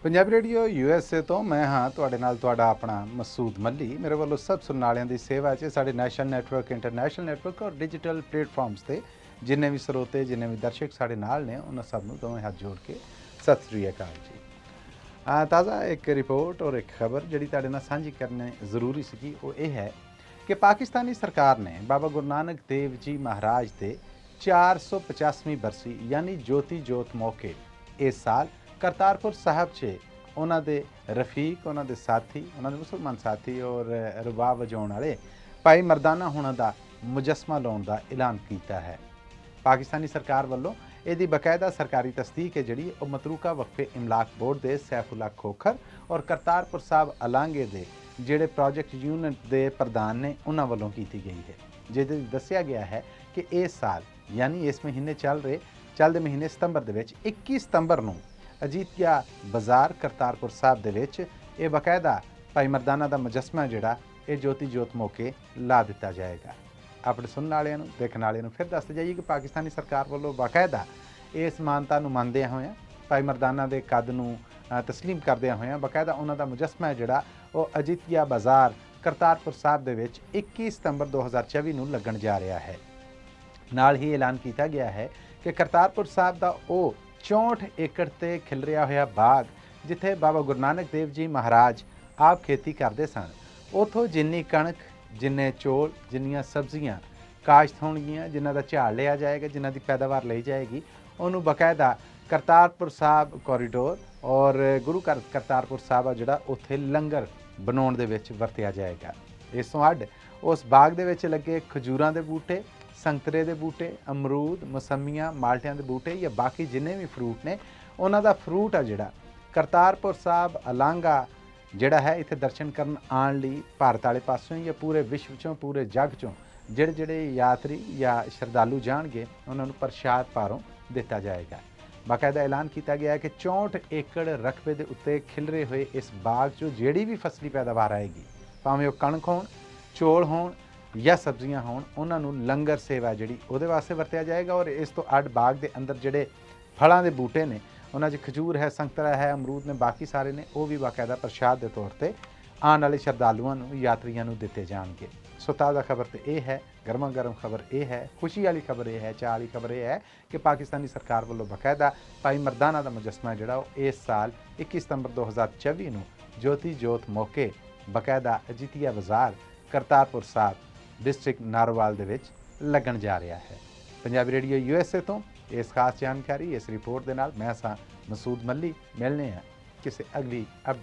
Punjabi radio USA तो मैं हाँ तुहाडे नाल तुहाडा अपना मसूद मल्ली। मेरे वालों सब सुनने वालियां दी सेवा च साडे नैशनल नैटवर्क, इंटरनैशनल नैटवर्क और डिजिटल प्लेटफॉर्म्स ते जिन्ने भी स्रोते जिन्ने भी दर्शक साडे नाल ने उन्हां सब नूं दोवें हाथ जोड़ के सत श्री अकाल जी। ताज़ा एक रिपोर्ट और एक खबर जिहड़ी तुहाडे नाल सांझी करनी जरूरी सी वो ये है कि पाकिस्तानी सरकार ने बाबा गुरु नानक देव जी महाराज के 450वीं बरसी यानी ज्योति जोत मौके इस साल करतारपुर साहब 'ਚ ਉਹਨਾਂ ਦੇ ਰਫੀਕ, ਉਹਨਾਂ ਦੇ ਸਾਥੀ, ਉਹਨਾਂ ਦੇ ਮੁਸਲਮਾਨ ਸਾਥੀ ਔਰ ਰਬਾਬ ਵਜਾਉਣ ਵਾਲੇ ਭਾਈ ਮਰਦਾਨਾ ਹੋਣਾ ਦਾ ਮੁਜੱਸਮਾ ਲਾਉਣ ਦਾ ਐਲਾਨ ਕੀਤਾ ਹੈ। ਪਾਕਿਸਤਾਨੀ ਸਰਕਾਰ ਵੱਲੋਂ ਇਹਦੀ ਬਕਾਇਦਾ ਸਰਕਾਰੀ ਤਸਦੀਕ ਹੈ ਜਿਹੜੀ ਉਹ ਮਤਰੂਕਾ ਵਕਫੇ ਇਮਲਾਕ ਬੋਰਡ ਦੇ ਸੈਫੁੱਲਾ ਖੋਖਰ ਔਰ ਕਰਤਾਰਪੁਰ ਸਾਹਿਬ ਅਲਾਂਗੇ ਦੇ ਜਿਹੜੇ ਪ੍ਰੋਜੈਕਟ ਯੂਨਿਟ ਦੇ ਪ੍ਰਧਾਨ ਨੇ ਉਹਨਾਂ ਵੱਲੋਂ ਕੀਤੀ ਗਈ ਹੈ, ਜਿਹਦੇ ਵਿੱਚ ਦੱਸਿਆ ਗਿਆ ਹੈ ਕਿ ਇਸ ਸਾਲ ਯਾਨੀ ਇਸ ਮਹੀਨੇ ਚੱਲਦੇ ਮਹੀਨੇ ਸਤੰਬਰ ਦੇ ਵਿੱਚ 21 ਸਤੰਬਰ ਨੂੰ ਅਜੀਤਿਆ ਬਾਜ਼ਾਰ ਕਰਤਾਰਪੁਰ ਸਾਹਿਬ ਦੇ ਵਿੱਚ ਇਹ ਬਕਾਇਦਾ ਭਾਈ ਮਰਦਾਨਾ ਦਾ ਮੁਜੱਸਮਾ ਜਿਹੜਾ ਇਹ ਜੋਤੀ ਜੋਤ ਮੌਕੇ ਲਾ ਦਿੱਤਾ ਜਾਏਗਾ। ਆਪਣੇ ਸੁਣਨ ਵਾਲਿਆਂ ਨੂੰ ਦੇਖਣ ਵਾਲਿਆਂ ਨੂੰ ਫਿਰ ਦੱਸਦੇ ਜਾਈਏ ਕਿ ਪਾਕਿਸਤਾਨੀ ਸਰਕਾਰ ਵੱਲੋਂ ਬਾਕਾਇਦਾ ਇਸ ਮਾਨਤਾ ਨੂੰ ਮੰਨਦਿਆਂ ਹੋਇਆਂ ਭਾਈ ਮਰਦਾਨਾ ਦੇ ਕੱਦ ਨੂੰ ਤਸਲੀਮ ਕਰਦਿਆਂ ਹੋਇਆਂ ਬਾਕਾਇਦਾ ਉਹਨਾਂ ਦਾ ਮੁਜੱਸਮਾ ਜਿਹੜਾ ਉਹ ਅਜੀਤਿਆ ਬਾਜ਼ਾਰ ਕਰਤਾਰਪੁਰ ਸਾਹਿਬ ਦੇ ਵਿੱਚ 21 ਸਤੰਬਰ 2024 ਨੂੰ ਲੱਗਣ ਜਾ ਰਿਹਾ ਹੈ। ਨਾਲ ਹੀ ਐਲਾਨ ਕੀਤਾ ਗਿਆ ਹੈ ਕਿ ਕਰਤਾਰਪੁਰ ਸਾਹਿਬ ਦਾ ਉਹ 64 ਏਕੜ ਤੇ ਖਿਲਰਿਆ ਹੋਇਆ ਬਾਗ ਜਿੱਥੇ ਬਾਬਾ ਗੁਰੂ ਨਾਨਕ ਦੇਵ ਜੀ ਮਹਾਰਾਜ ਆਪ ਖੇਤੀ ਕਰਦੇ ਸਨ, ਉੱਥੋਂ ਜਿੰਨੀ ਕਣਕ, ਜਿੰਨੇ ਚੌਲ, ਜਿੰਨੀਆਂ ਸਬਜ਼ੀਆਂ ਕਾਸ਼ਤ ਹੋਣਗੀਆਂ, ਜਿਨ੍ਹਾਂ ਦਾ ਝਾੜ ਲਿਆ ਜਾਏਗਾ, ਜਿਨ੍ਹਾਂ ਦੀ ਪੈਦਾਵਾਰ ਲਈ ਜਾਏਗੀ, ਉਹਨੂੰ ਬਕਾਇਦਾ ਕਰਤਾਰਪੁਰ ਸਾਹਿਬ ਕੋਰੀਡੋਰ ਔਰ ਗੁਰੂ ਘਰ ਕਰਤਾਰਪੁਰ ਸਾਹਿਬ ਆ ਜਿਹੜਾ ਉੱਥੇ ਲੰਗਰ ਬਣਾਉਣ ਦੇ ਵਿੱਚ ਵਰਤਿਆ ਜਾਏਗਾ। ਇਸ ਤੋਂ ਅੱਡ ਉਸ ਬਾਗ ਦੇ ਵਿੱਚ ਲੱਗੇ ਖਜੂਰਾਂ ਦੇ ਬੂਟੇ, ਸੰਤਰੇ ਦੇ ਬੂਟੇ, ਅਮਰੂਦ, ਮਸੰਮੀਆਂ, ਮਾਲਟਿਆਂ ਦੇ ਬੂਟੇ ਜਾਂ ਬਾਕੀ ਜਿੰਨੇ ਵੀ ਫਰੂਟ ਨੇ ਉਹਨਾਂ ਦਾ ਫਰੂਟ ਆ ਜਿਹੜਾ ਕਰਤਾਰਪੁਰ ਸਾਹਿਬ ਅਲਾਂਗਾ ਜਿਹੜਾ ਹੈ ਇੱਥੇ ਦਰਸ਼ਨ ਕਰਨ ਆਉਣ ਲਈ ਭਾਰਤ ਵਾਲੇ ਪਾਸੋਂ ਜਾਂ ਪੂਰੇ ਵਿਸ਼ਵ 'ਚੋਂ ਪੂਰੇ ਜੱਗ 'ਚੋਂ ਜਿਹੜੇ ਯਾਤਰੀ ਜਾਂ ਸ਼ਰਧਾਲੂ ਜਾਣਗੇ ਉਹਨਾਂ ਨੂੰ ਪ੍ਰਸ਼ਾਦ ਭਾਰੋਂ ਦਿੱਤਾ ਜਾਏਗਾ। ਬਾਕਾਇਦਾ ਐਲਾਨ ਕੀਤਾ ਗਿਆ ਹੈ ਕਿ 64 ਏਕੜ ਰਕਬੇ ਦੇ ਉੱਤੇ ਖਿਲਰੇ ਹੋਏ ਇਸ ਬਾਗ 'ਚੋਂ ਜਿਹੜੀ ਵੀ ਫਸਲੀ ਪੈਦਾਵਾਰ ਆਏਗੀ, ਭਾਵੇਂ ਉਹ ਕਣਕ ਹੋਣ, ਚੌਲ ਹੋਣ ਜਾਂ ਸਬਜ਼ੀਆਂ ਹੋਣ, ਉਹਨਾਂ ਨੂੰ ਲੰਗਰ ਸੇਵਾ ਜਿਹੜੀ ਉਹਦੇ ਵਾਸਤੇ ਵਰਤਿਆ ਜਾਏਗਾ। ਔਰ ਇਸ ਤੋਂ ਅੱਡ ਬਾਗ ਦੇ ਅੰਦਰ ਜਿਹੜੇ ਫਲਾਂ ਦੇ ਬੂਟੇ ਨੇ ਉਹਨਾਂ 'ਚ ਖਜੂਰ ਹੈ, ਸੰਤਰਾ ਹੈ, ਅਮਰੂਦ ਨੇ, ਬਾਕੀ ਸਾਰੇ ਨੇ, ਉਹ ਵੀ ਬਾਕਾਇਦਾ ਪ੍ਰਸ਼ਾਦ ਦੇ ਤੌਰ 'ਤੇ ਆਉਣ ਵਾਲੇ ਸ਼ਰਧਾਲੂਆਂ ਨੂੰ, ਯਾਤਰੀਆਂ ਨੂੰ ਦਿੱਤੇ ਜਾਣਗੇ। ਸੋ ਤਾਜ਼ਾ ਖਬਰ ਤਾਂ ਇਹ ਹੈ, ਗਰਮਾ ਗਰਮ ਖਬਰ ਇਹ ਹੈ, ਖੁਸ਼ੀ ਵਾਲੀ ਖਬਰ ਇਹ ਹੈ, ਚਾਹ ਵਾਲੀ ਖਬਰ ਇਹ ਹੈ ਕਿ ਪਾਕਿਸਤਾਨੀ ਸਰਕਾਰ ਵੱਲੋਂ ਬਾਕਾਇਦਾ ਭਾਈ ਮਰਦਾਨਾ ਦਾ ਮੁਜੱਸਮਾ ਜਿਹੜਾ ਉਹ ਇਸ ਸਾਲ 21 ਸਤੰਬਰ 2024 ਨੂੰ ਜੋਤੀ ਜੋਤ ਮੌਕੇ ਬਾਕਾਇਦਾ ਅਜੀਤਿਆ ਬਾਜ਼ਾਰ ਕਰਤਾਰਪੁਰ ਸਾਹਿਬ डिस्ट्रिक्ट नारोवाल दे विच लगन जा रहा है। पंजाबी रेडियो USA तो इस खास जानकारी इस रिपोर्ट के नाल मैं सा मसूद मल्ली। मिलने हैं किसी अगली अपडेट।